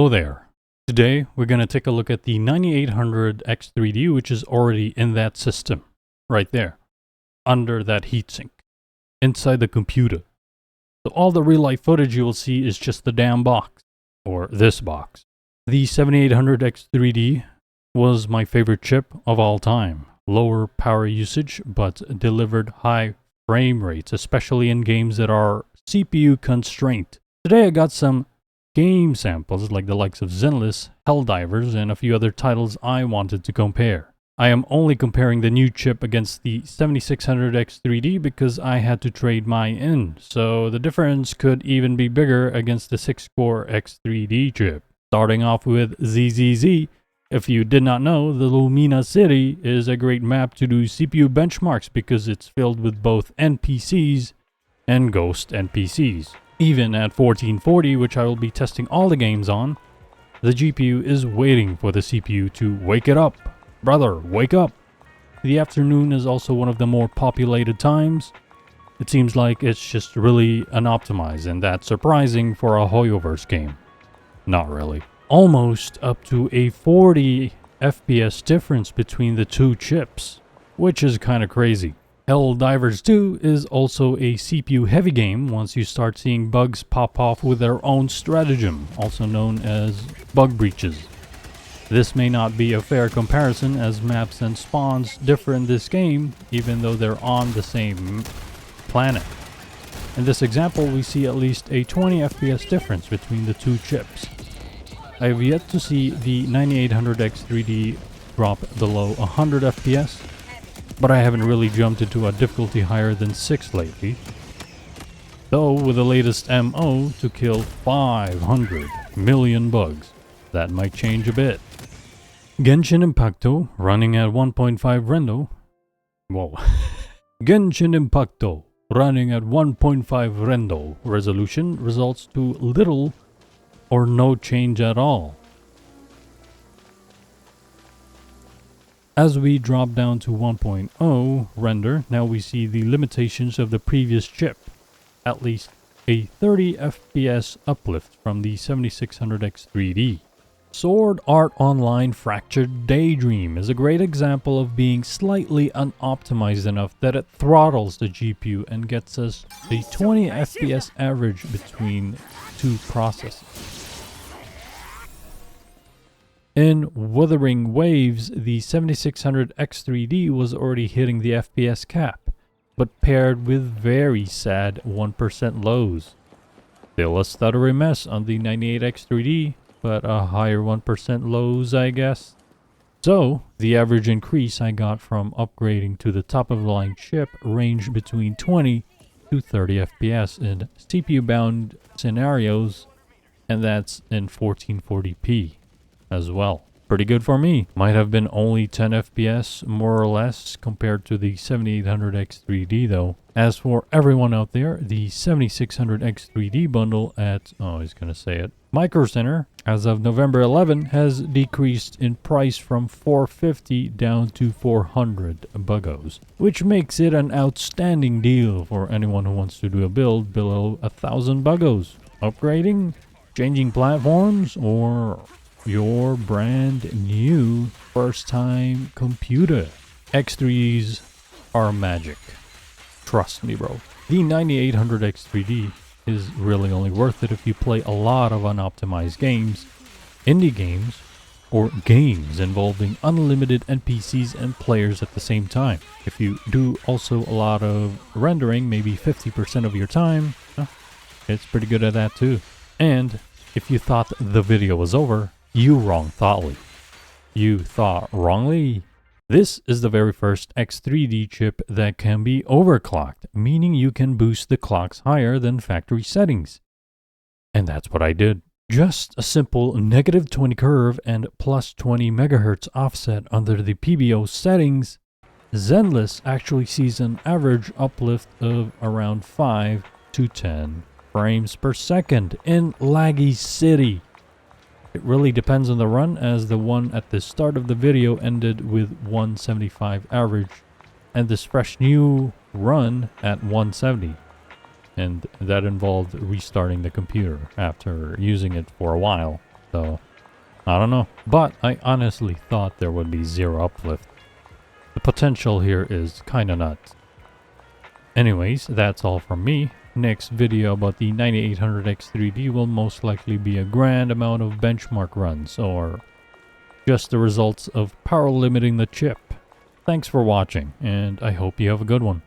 Hello there. Today we're going to take a look at the 9800X3D, which is already in that system, right there, under that heatsink, inside the computer. So all the real life footage you will see is just the damn box, or this box. The 7800X3D was my favorite chip of all time. Lower power usage, but delivered high frame rates, especially in games that are CPU constrained. Today I got some game samples like the likes of Zenless, Helldivers, and a few other titles I wanted to compare. I am only comparing the new chip against the 7600X3D because I had to trade mine in, so the difference could even be bigger against the 6-core X3D chip. Starting off with ZZZ, if you did not know, the Lumina City is a great map to do CPU benchmarks because it's filled with both NPCs and ghost NPCs. Even at 1440, which I will be testing all the games on, the GPU is waiting for the CPU to wake it up. Brother, wake up! The afternoon is also one of the more populated times. It seems like it's just really unoptimized, and that's surprising for a Hoyoverse game. Not really. Almost up to a 40 FPS difference between the two chips, which is kind of crazy. Helldivers 2 is also a CPU heavy game once you start seeing bugs pop off with their own stratagem, also known as bug breaches. This may not be a fair comparison as maps and spawns differ in this game even though they're on the same planet. In this example we see at least a 20 FPS difference between the two chips. I have yet to see the 9800X3D drop below 100 FPS. But I haven't really jumped into a difficulty higher than 6 lately. Though with the latest MO to kill 500 million bugs, that might change a bit. Genshin Impacto running at 1.5 rendo. Whoa. Genshin Impacto running at 1.5 rendo resolution results to little or no change at all. As we drop down to 1.0 render, now we see the limitations of the previous chip. At least a 30 FPS uplift from the 7600X3D. Sword Art Online Fractured Daydream is a great example of being slightly unoptimized enough that it throttles the GPU and gets us a 20 FPS average between two processes. In Wuthering Waves, the 7600X3D was already hitting the FPS cap, but paired with very sad 1% lows. Still a stuttery mess on the 98X3D, but a higher 1% lows, I guess. So, the average increase I got from upgrading to the top of the line chip ranged between 20 to 30 FPS in CPU-bound scenarios, and that's in 1440p. As well. Pretty good for me. Might have been only 10 FPS more or less compared to the 7800X3D though. As for everyone out there, the 7600X3D bundle at, he's gonna say it, Micro Center, as of November 11, has decreased in price from $450 down to $400 buggos, which makes it an outstanding deal for anyone who wants to do a build below 1,000 buggos. Upgrading, changing platforms, or your brand new first time computer. X3s are magic. Trust me, bro. The 9800X3D is really only worth it if you play a lot of unoptimized games, indie games, or games involving unlimited NPCs and players at the same time. If you do also a lot of rendering, maybe 50% of your time, it's pretty good at that too. And if you thought the video was over, you thought wrongly. This is the very first X3D chip that can be overclocked, meaning you can boost the clocks higher than factory settings. And that's what I did. Just a simple -20 curve and +20 MHz offset under the PBO settings. Zenless actually sees an average uplift of around 5 to 10 frames per second in laggy city. It really depends on the run, as the one at the start of the video ended with 175 average, and this fresh new run at 170. And that involved restarting the computer after using it for a while. So, I don't know. But I honestly thought there would be zero uplift. The potential here is kinda nuts. Anyways, that's all from me. Next video about the 9800X3D will most likely be a grand amount of benchmark runs, or just the results of power limiting the chip. Thanks for watching, and I hope you have a good one.